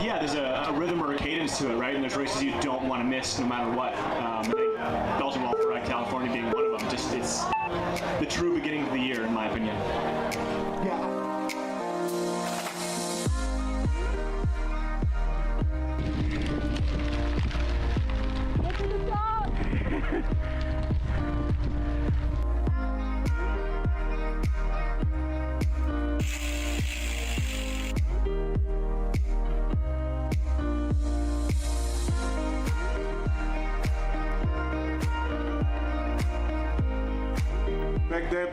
Yeah, there's a rhythm or a cadence to it, right? And there's races you don't want to miss no matter what. I think Belgian Waffle Ride California being one of them. Just it's the true beginning of the year, in my opinion. Yeah.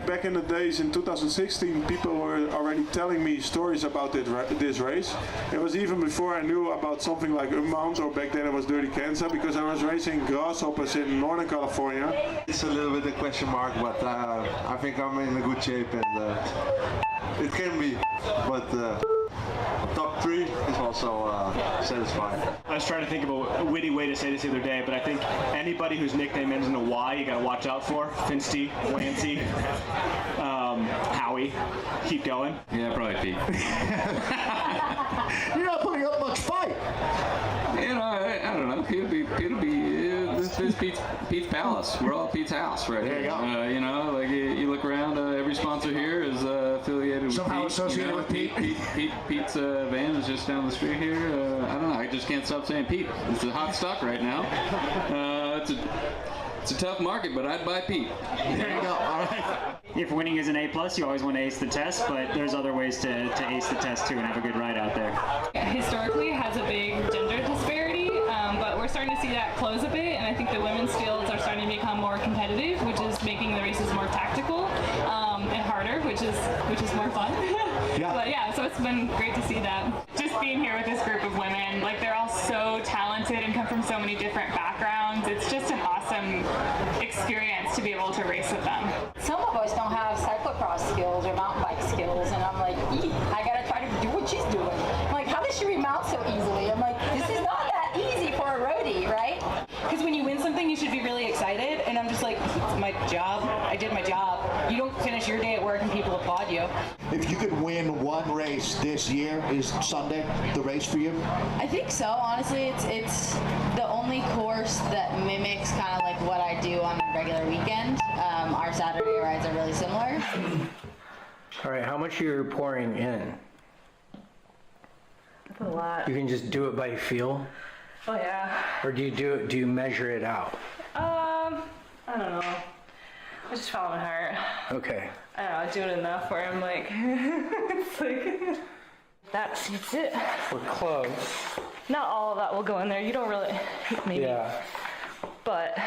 Back in the days in 2016, people were already telling me stories about this race. It was even before I knew about something like Unbound, or back then it was Dirty Kansas, because I was racing grasshoppers in Northern California. It's a little bit a question mark, but I think I'm in a good shape, and it can be, but top 3 is also satisfying. I was trying to think of a witty way to say this the other day, but I think anybody whose nickname ends in a Y, you gotta watch out for. Finsty, Lancy, Howie. Keep going. Yeah, probably Pete. You're not putting up much fight. You know, I don't know. Pete'll be this is Pete's palace. We're all Pete's house right there. There you go. You know, like you look around, every sponsor here is affiliated with somehow Pete, associated with Pete. Pete's van is just down the street here. I don't know. I just can't stop saying Pete. It's a hot stock right now. It's a tough market, but I'd buy Pete. There you go. All right. If winning is an A+, you always want to ace the test, but there's other ways to ace the test too and have a good ride out there. Historically has a big gender disparity, but we're starting to see that close a bit, and I think the women's fields are starting to become more competitive, which is making the races more tactical and harder, which is more fun. Yeah. But yeah, so it's been great to see that. Just being here with this group of women, like they're all so talented and come from so many different backgrounds. It's just an awesome experience to be able to race with them. Some of us don't have cyclocross skills or mountain bike skills, and I'm like, I gotta try to do what she's doing. I'm like, how does she remount so easily? I'm like, this is not that easy for a roadie, right? Because when you win something, you should be really excited, and I'm just like, it's my job. I did my job. You don't finish your day at work and people applaud you. If you could win one race this year, is Sunday the race for you? I think so. Honestly, it's the only course that mimics kind of like what I do on a regular weekend. Our Saturday rides are really similar. All right, how much are you pouring in? That's a lot. You can just do it by feel? Oh yeah. Or do you measure it out? I don't know. I just follow my heart. Okay. I don't know, I do it enough where I'm like, it's like, that's it. We're close. Not all of that will go in there. You don't really, maybe. Yeah. But.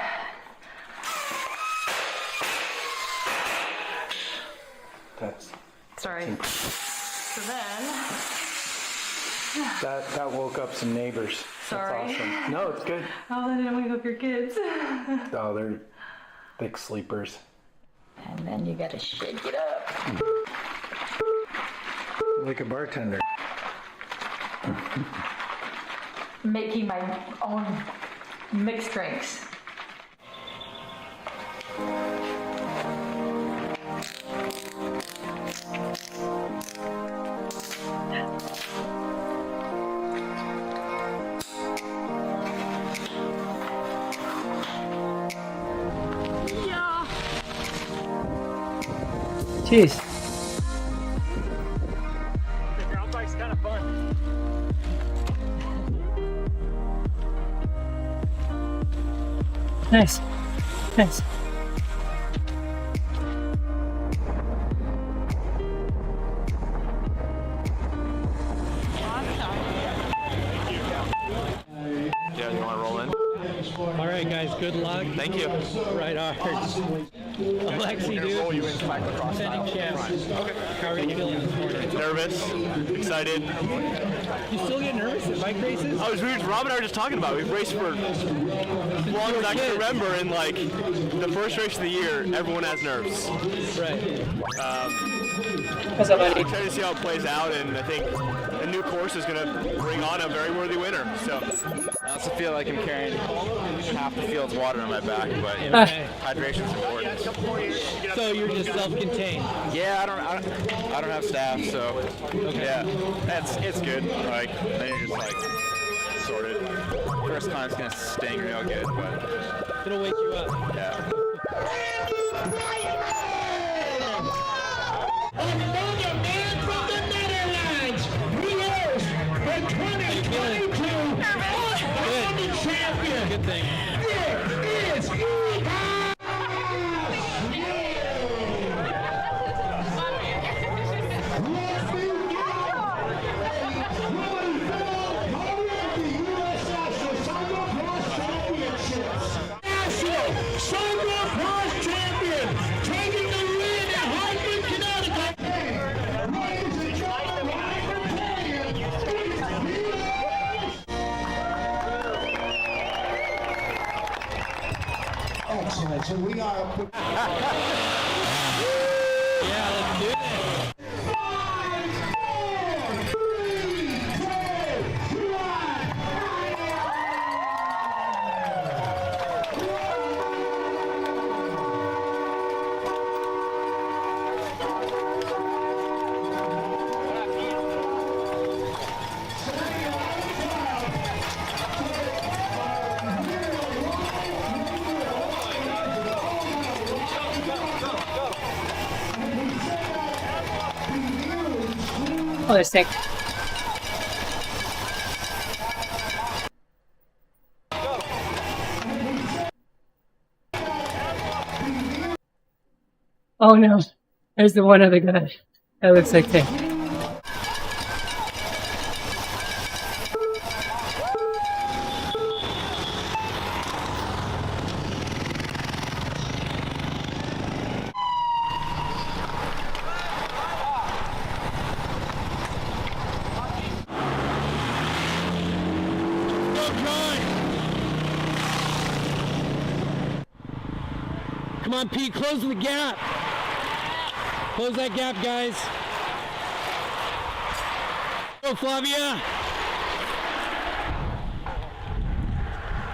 That's. Sorry. So then. That woke up some neighbors. Sorry. That's awesome. No, it's good. Oh, that didn't wake up your kids. Oh, they're big sleepers. And then you gotta shake it up. Like a bartender. Making my own mixed drinks. Cheers. The ground bike's kind of fun. Nice. Nice. Yeah, you want to roll in? All right, guys. Good luck. Thank you. Right on. Alexi, dude. You in cyclocross Defending champ. Okay. How are you feeling? Nervous, excited. You still get nervous at bike races? Oh, it was weird. Rob and I were just talking about it. We've raced for as long as I can remember, and like the first race of the year, everyone has nerves. Right. What's up, buddy? Excited to see how it plays out, and I think a new course is going to bring on a very worthy winner. So I also feel like I'm carrying half the field's water on my back, but hydration's important. So you're just self-contained? Yeah, I don't have staff, so yeah, it's good. Like then you're just like sorted. First climb's gonna sting real good, but it'll wake you up. Yeah. Another man from the Netherlands, Rios, the 2022 World Champion. Good thing. It is Excellent. So we are. Yeah, let's do it. Oh, they're sick. Oh no, there's the one other guy. That looks like him. Come on, Pete, close the gap. Close that gap, guys. Go, Flavia.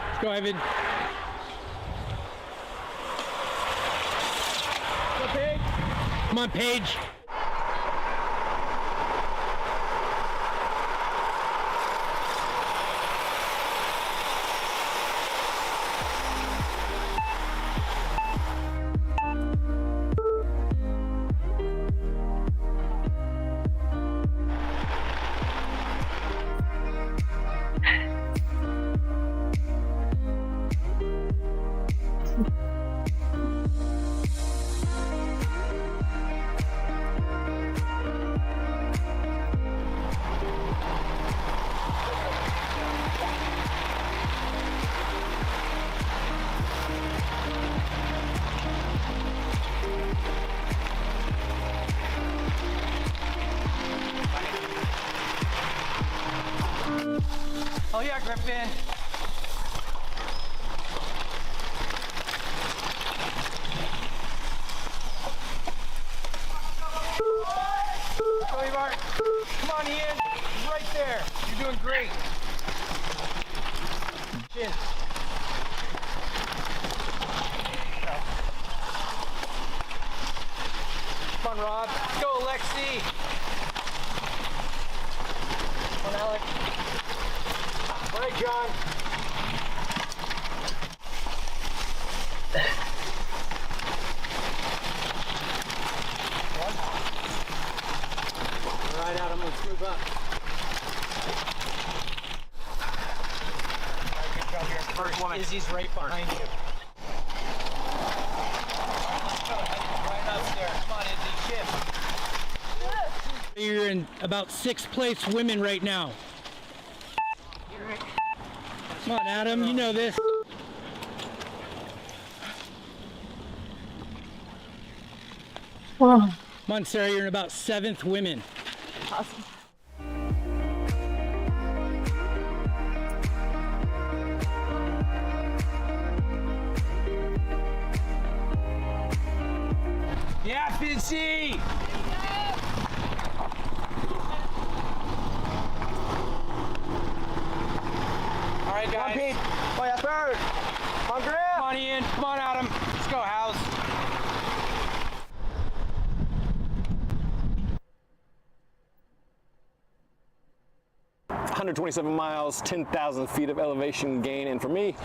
Let's go, Ivan. Go, Paige. Come on, Paige. Oh yeah, Griffin. Go, Ivar. Come on, Ian. He's right there. You're doing great. Chin. Come on, Rob. Go, Alexi. Come on, Alex. All right, John. All right, Adam, let's move up. All right, good job here. First woman. Izzy's right behind you. Right up there. Come on, Izzy. Shift. You're in about 6th place women right now. Come on, Adam, you know this. Whoa. Come on, Sarah, you're in about 7th women. Awesome. Yeah, Fitzy! on, Pete. Come on, Jasper. Come on, Griff. Come on, Ian. Come on, Adam. Let's go, House. 127 miles, 10,000 feet of elevation gain, and for me,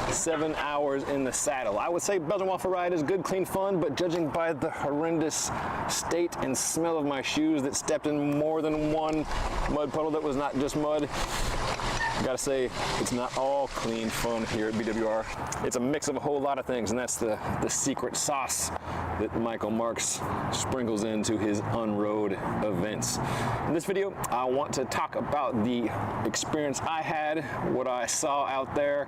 7 hours in the saddle. I would say Belgian waffle ride is good, clean fun, but judging by the horrendous state and smell of my shoes that stepped in more than one mud puddle that was not just mud, I gotta say, it's not all clean fun here at BWR. It's a mix of a whole lot of things, and that's the secret sauce that Michael Marks sprinkles into his on-road events. In this video, I want to talk about the experience I had, what I saw out there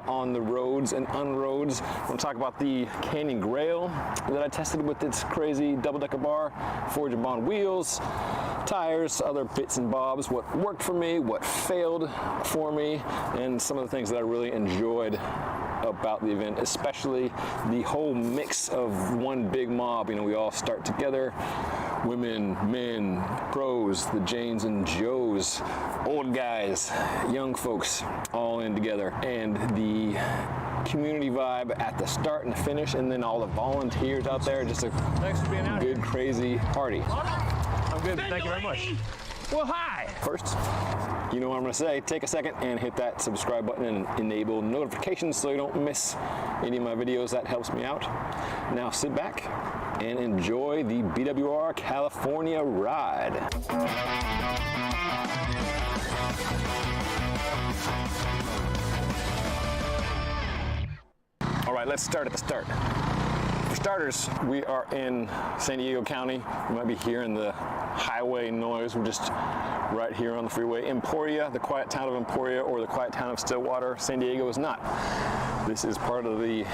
on the roads and unroads. I want to talk about the Canyon Grail that I tested with its crazy double-decker bar, Forge and Bond wheels, tires, other bits and bobs, what worked for me, what failed for me, and some of the things that I really enjoyed about the event, especially the whole mix of one big mob. You know, we all start together, women, men, pros, the Janes and Joes, old guys, young folks, all in together, and the community vibe at the start and the finish, and then all the volunteers out there, just a good, crazy party. I'm good, thank you very much. Well, hi. First, you know what I'm gonna say, take a second and hit that subscribe button and enable notifications so you don't miss any of my videos. That helps me out. Now sit back and enjoy the BWR California ride. All right, let's start at the start. For starters, we are in San Diego County. You might be hearing the highway noise. We're just right here on the freeway. Emporia, the quiet town of Emporia, or the quiet town of Stillwater. San Diego is not. This is part of the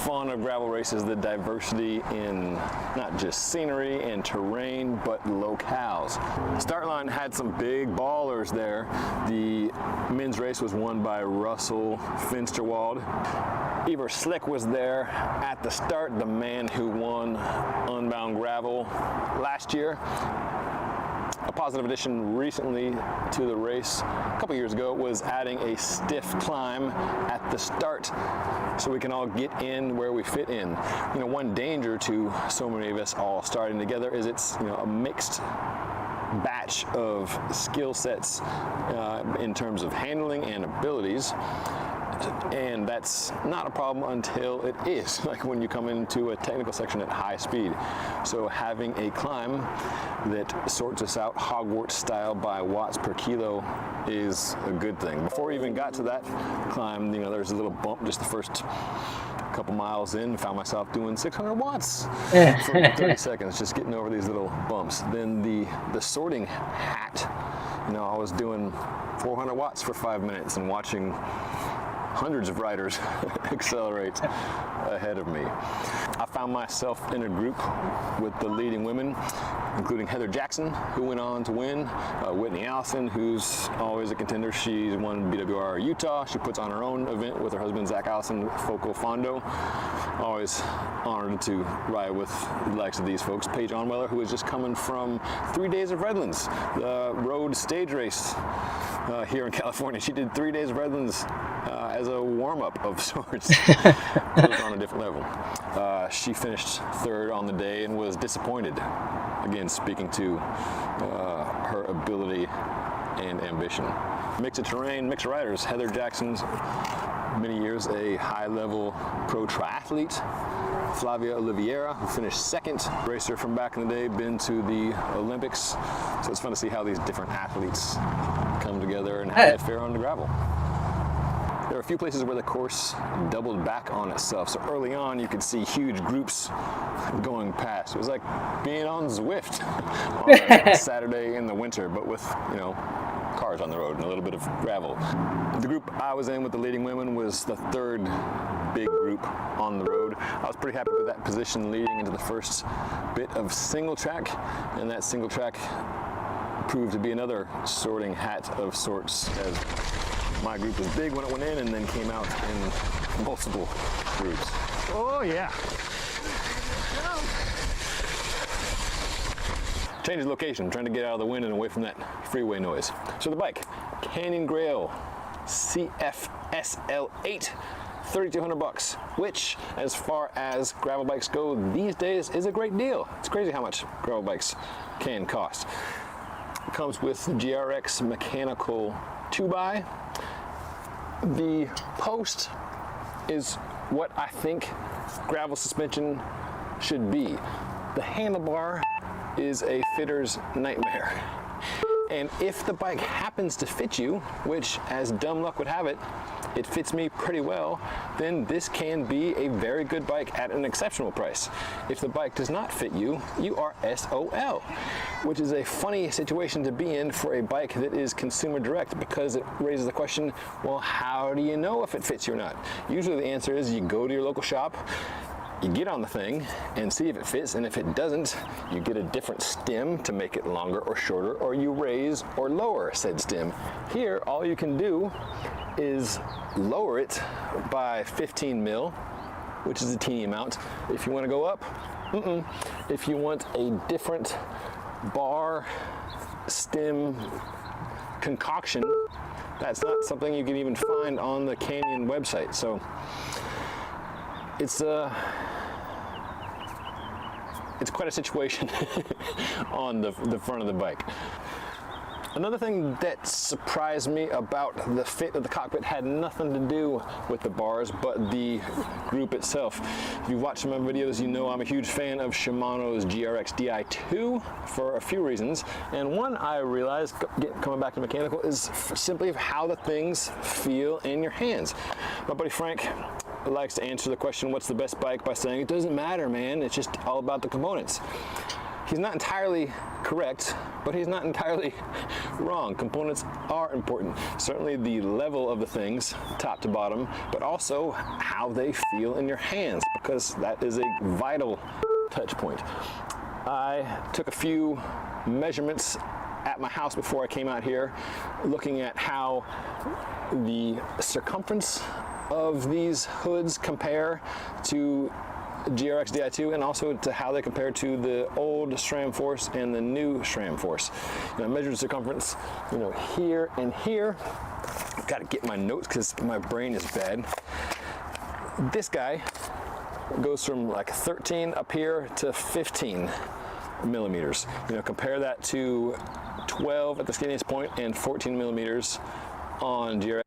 fun of gravel races, the diversity in not just scenery and terrain, but locales. The start line had some big ballers there. The men's race was won by Russell Finsterwald. Ivar Slick was there at the start, the man who won Unbound Gravel last year. A positive addition recently to the race, a couple years ago, was adding a stiff climb at the start so we can all get in where we fit in. You know, one danger to so many of us all starting together is it's, you know, a mixed batch of skill sets in terms of handling and abilities. And that's not a problem until it is, like when you come into a technical section at high speed. So having a climb that sorts us out Hogwarts style by watts per kilo is a good thing. Before we even got to that climb, you know, there's a little bump just the first couple miles in, found myself doing 600 watts for 30 seconds, just getting over these little bumps. Then the sorting hat, you know, I was doing 400 watts for 5 minutes and watching hundreds of riders accelerate ahead of me. I found myself in a group with the leading women, including Heather Jackson, who went on to win, Whitney Allison, who's always a contender. She's won BWR Utah. She puts on her own event with her husband, Zach Allison, Foco Fondo. Always honored to ride with the likes of these folks. Paige Onweller, who is just coming from 3 days of Redlands, the road stage race here in California. She did 3 days of Redlands as a warm-up of sorts. It was on a different level. She finished third on the day and was disappointed. Again, speaking to her ability and ambition. Mix of terrain, mix of riders. Heather Jackson's many years a high-level pro triathlete. Flavia Oliveira, who finished second, racer from back in the day, been to the Olympics. So it's fun to see how these different athletes come together and how they fare on the gravel. There are a few places where the course doubled back on itself. So early on, you could see huge groups going past. It was like being on Zwift on a Saturday in the winter, but with, you know, cars on the road and a little bit of gravel. The group I was in with the leading women was the third big group on the road. I was pretty happy with that position leading into the first bit of single track, and that single track proved to be another sorting hat of sorts, as my group was big when it went in and then came out in multiple groups. Oh yeah. Change of location, trying to get out of the wind and away from that freeway noise. So the bike, Canyon Grail CFSL8, $3,200, which, as far as gravel bikes go these days, is a great deal. It's crazy how much gravel bikes can cost. It comes with the GRX mechanical 2x. The post is what I think gravel suspension should be. The handlebar is a fitter's nightmare. And if the bike happens to fit you, which as dumb luck would have it, it fits me pretty well, then this can be a very good bike at an exceptional price. If the bike does not fit you, you are SOL, which is a funny situation to be in for a bike that is consumer direct, because it raises the question, well, how do you know if it fits you or not? Usually the answer is you go to your local shop, you get on the thing and see if it fits, and if it doesn't, you get a different stem to make it longer or shorter, or you raise or lower said stem. Here, all you can do is lower it by 15 mil, which is a teeny amount. If you want to go up, if you want a different bar stem concoction, that's not something you can even find on the Canyon website. So it's quite a situation on the front of the bike. Another thing that surprised me about the fit of the cockpit had nothing to do with the bars, but the group itself. If you've watched some of my videos, you know I'm a huge fan of Shimano's GRX Di2 for a few reasons. And one I realized, coming back to mechanical, is simply how the things feel in your hands. My buddy Frank likes to answer the question, what's the best bike, by saying, it doesn't matter, man, it's just all about the components. He's not entirely correct, but he's not entirely wrong. Components are important. Certainly the level of the things, top to bottom, but also how they feel in your hands, because that is a vital touch point. I took a few measurements at my house before I came out here, looking at how the circumference of these hoods compare to GRX Di2, and also to how they compare to the old SRAM Force and the new SRAM Force. I measured circumference, here and here. I've got to get my notes because my brain is bad. This guy goes from like 13 up here to 15 millimeters. Compare that to 12 at the skinniest point and 14 millimeters on GRX.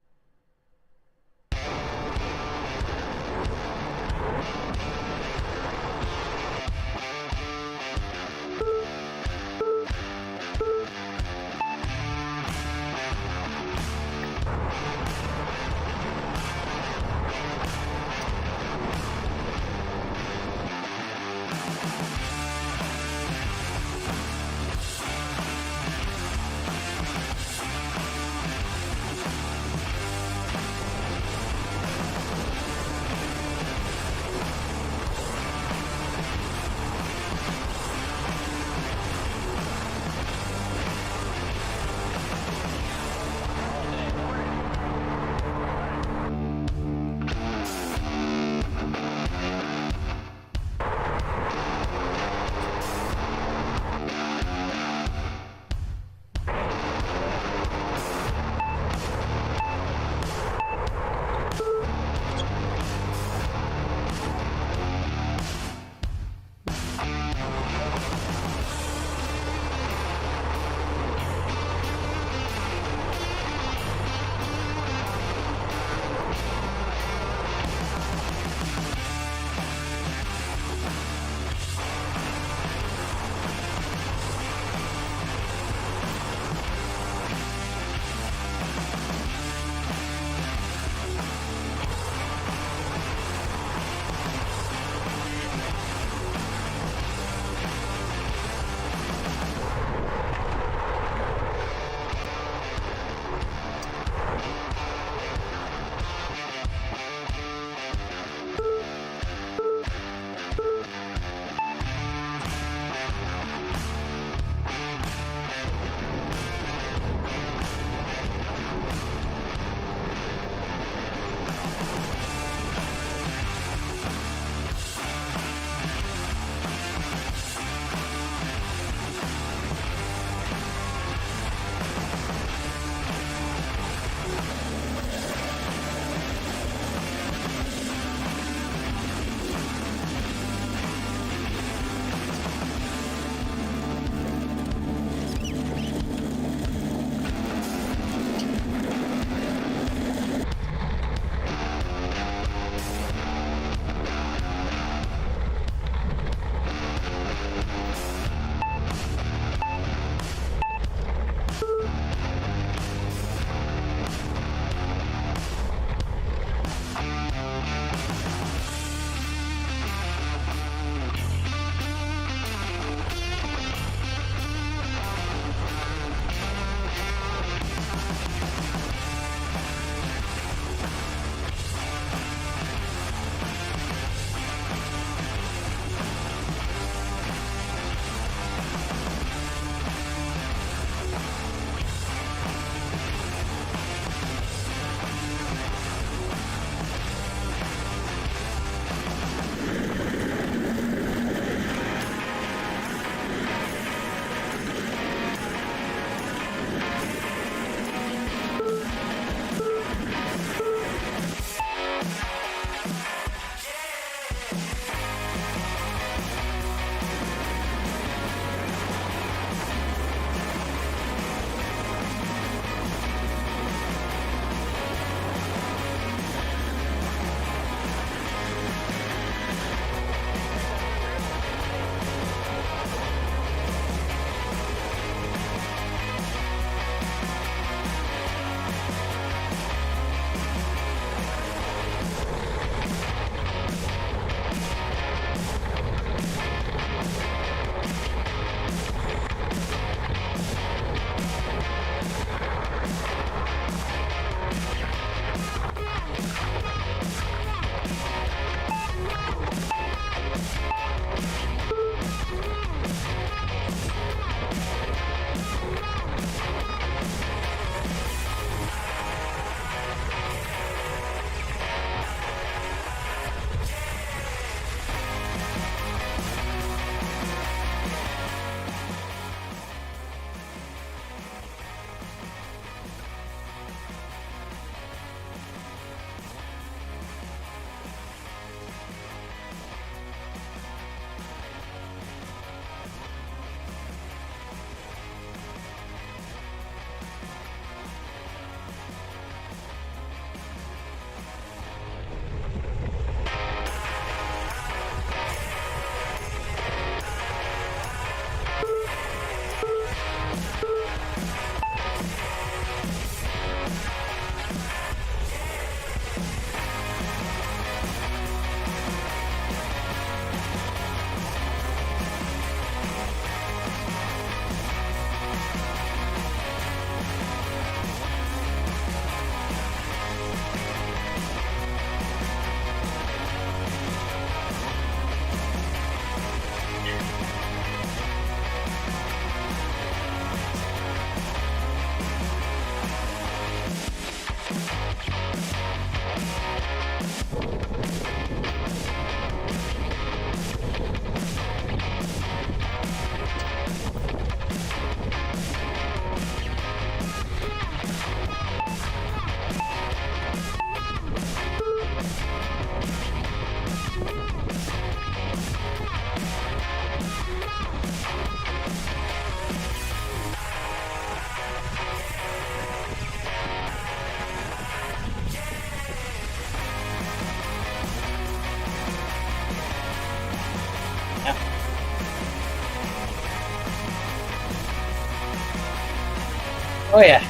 Oh yeah.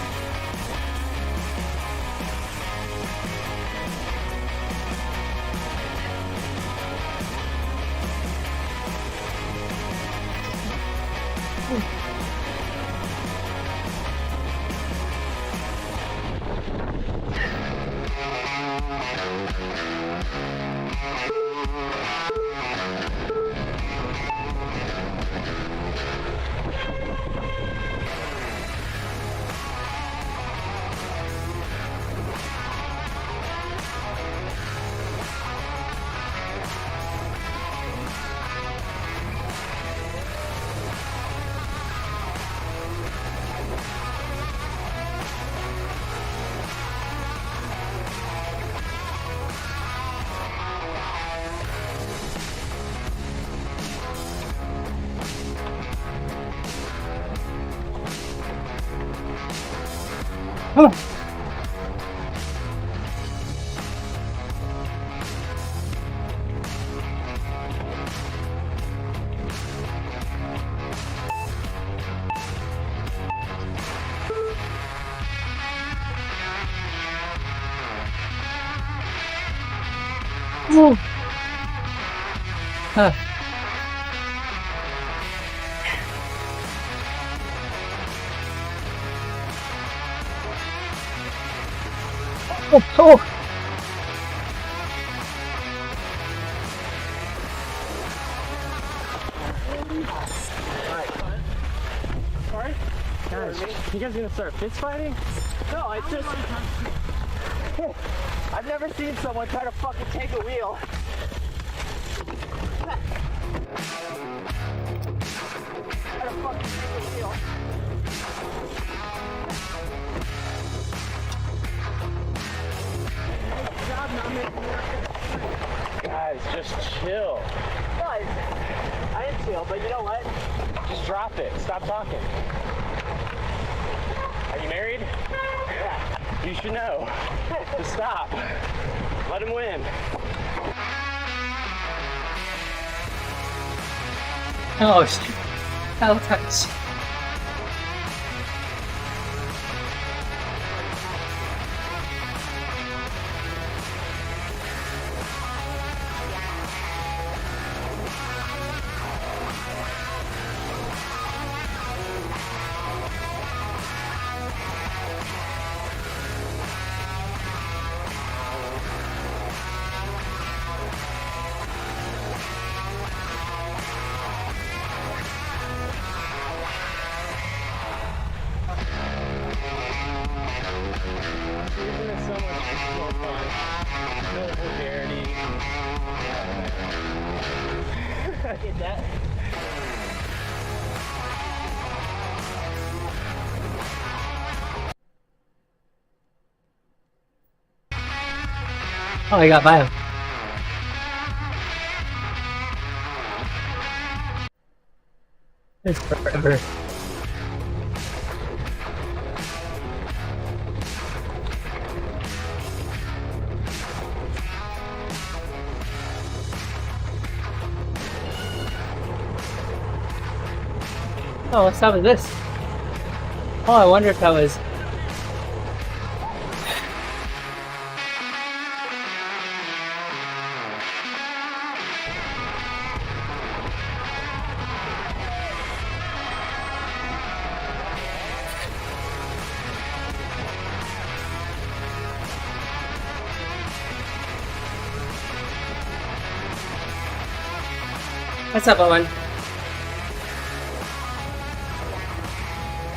Oh. Oh. Huh. Oh, oh. Sorry? Guys, you guys gonna start fist fighting? No, I just... I've never seen someone try to fucking take a wheel. Try to fucking take a wheel. Guys, just chill. No, I am chill, but you know what? Just drop it. Stop talking. Are you married? Yeah. You should know. Just stop. Let him win. Oh, shit. How touch. Isn't it so much more fun? No vulgarity. Get that? Oh, I got by him. It's forever. Oh, what's up with this? Oh, I wonder if that was... What's up, Owen?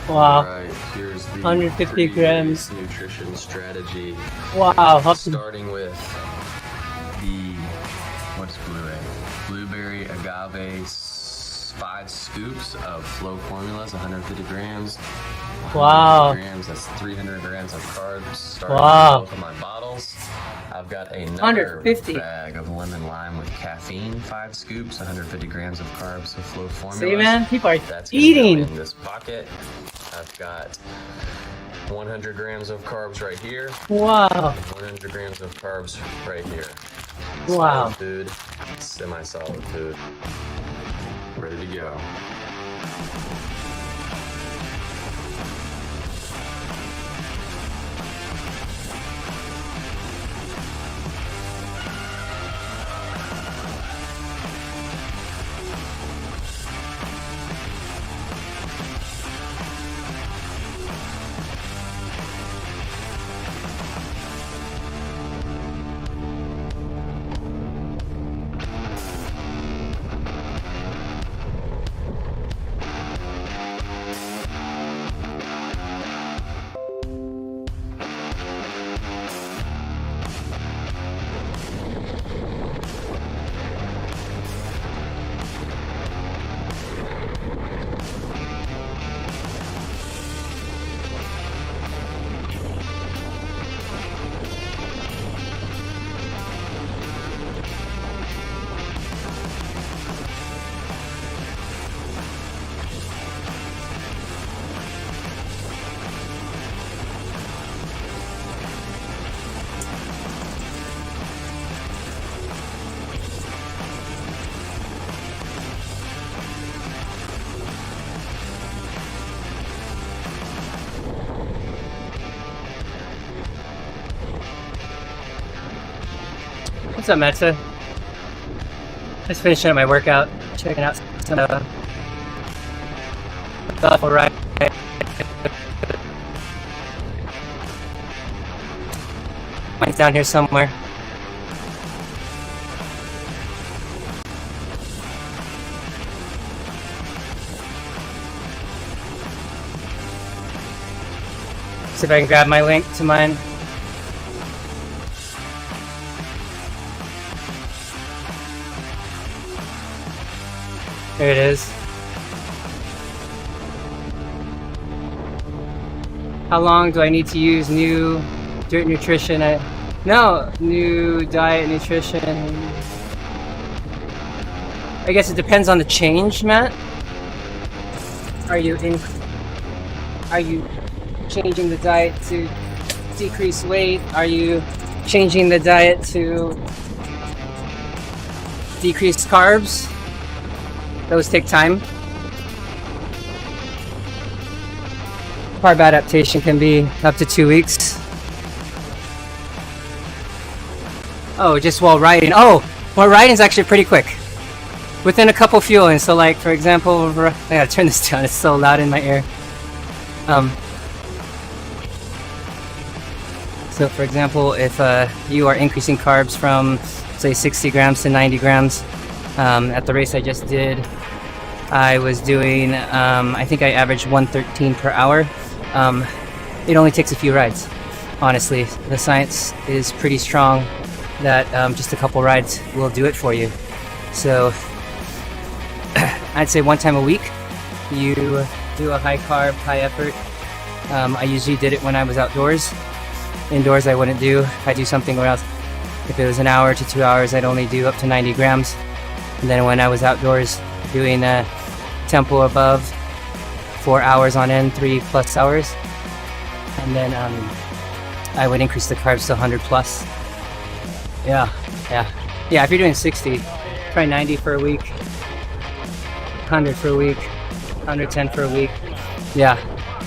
Wow. Alright, here's the 150 grams. nutrition strategy. Wow. Starting with the, what's blueberry agave 5 scoops of flow formulas, 150 grams. 150 Wow. grams, that's 300 grams of carbs. Starting Wow. with both of my bottles. I've got another 150. bag of lemon lime with caffeine, 5 scoops, 150 grams of carbs of flow formulas. See, man, people are That's gonna eating. go in this pocket. I've got 100 grams of carbs right here. Wow. 100 grams of carbs right here. Wow. Solid food, semi-solid food. Ready to go. What's up, Matza? Just finishing up my workout, checking out some thoughtful ride. Mine's down here somewhere. See if I can grab my link to mine. There it is. How long do I need to use new dirt nutrition? No, new diet nutrition. I guess it depends on the change, Matt. Are you changing the diet to decrease weight? Are you changing the diet to decrease carbs? Those take time. Carb adaptation can be up to 2 weeks. Oh, just while riding. Oh, while riding is actually pretty quick. Within a couple fueling. So like, for example, I gotta turn this down, it's so loud in my ear. So for example, if you are increasing carbs from say 60 grams to 90 grams, at the race I just did, I was doing, I think I averaged 113 per hour. It only takes a few rides, honestly. The science is pretty strong that just a couple rides will do it for you. So I'd say 1 time a week, you do a high carb, high effort. I usually did it when I was outdoors. Indoors I wouldn't do. I do something where else, if it was an hour to 2 hours, I'd only do up to 90 grams. And then when I was outdoors doing tempo above, 4 hours on end, 3+ hours. And then I would increase the carbs to 100 plus. Yeah, if you're doing 60, try 90 for a week, 100 for a week, 110 for a week. Yeah,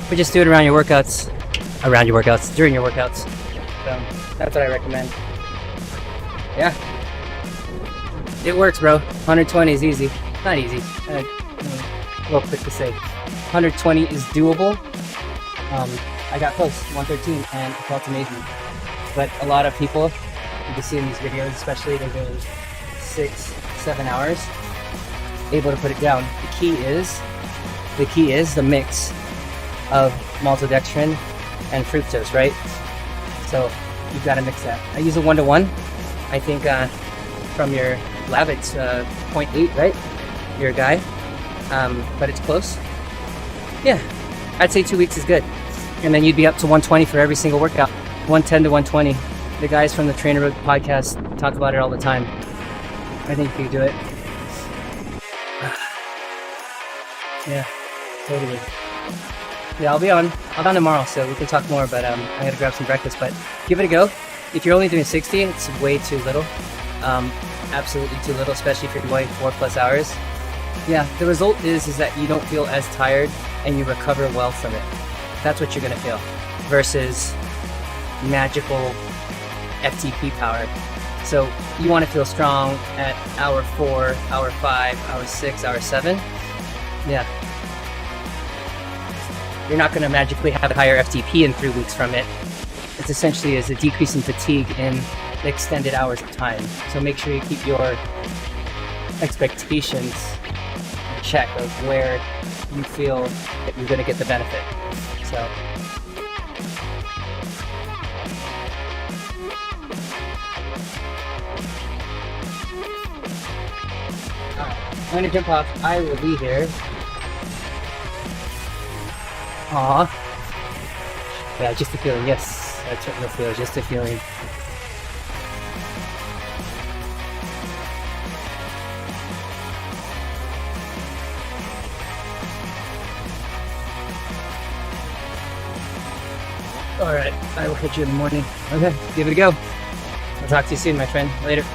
but just do it around your workouts, during your workouts. So that's what I recommend. Yeah, it works, bro. 120 is easy. Not easy. A little quick to say. 120 is doable. I got close, 113, and it felt amazing. But a lot of people, you can see in these videos, especially they're doing 6-7 hours, able to put it down. The key is the mix of maltodextrin and fructose, right? So you've got to mix that. I use a 1-to-1. I think from your lab it's 0.8, right? You're a guy, but it's close. Yeah, I'd say 2 weeks is good. And then you'd be up to 120 for every single workout. 110 to 120. The guys from the Trainer Road podcast talk about it all the time. I think you could do it. Yeah, totally. Yeah, I'll be on tomorrow, so we can talk more, but I gotta grab some breakfast, but give it a go. If you're only doing 60, it's way too little. Absolutely too little, especially if you're going 4+ hours. Yeah, the result is that you don't feel as tired and you recover well from it. That's what you're gonna feel, versus magical FTP power. So you want to feel strong at hour 4, hour 5, hour 6, hour 7. Yeah. You're not going to magically have a higher FTP in 3 weeks from it. It's essentially is a decrease in fatigue in the extended hours of time. So make sure you keep your expectations in check of where you feel that you're going to get the benefit. So. I'm gonna jump off. I will be here. Aww. Yeah, just a feeling. Yes, that's what you'll feel. Just a feeling. Alright, I will catch you in the morning. Okay, give it a go. I'll talk to you soon, my friend. Later.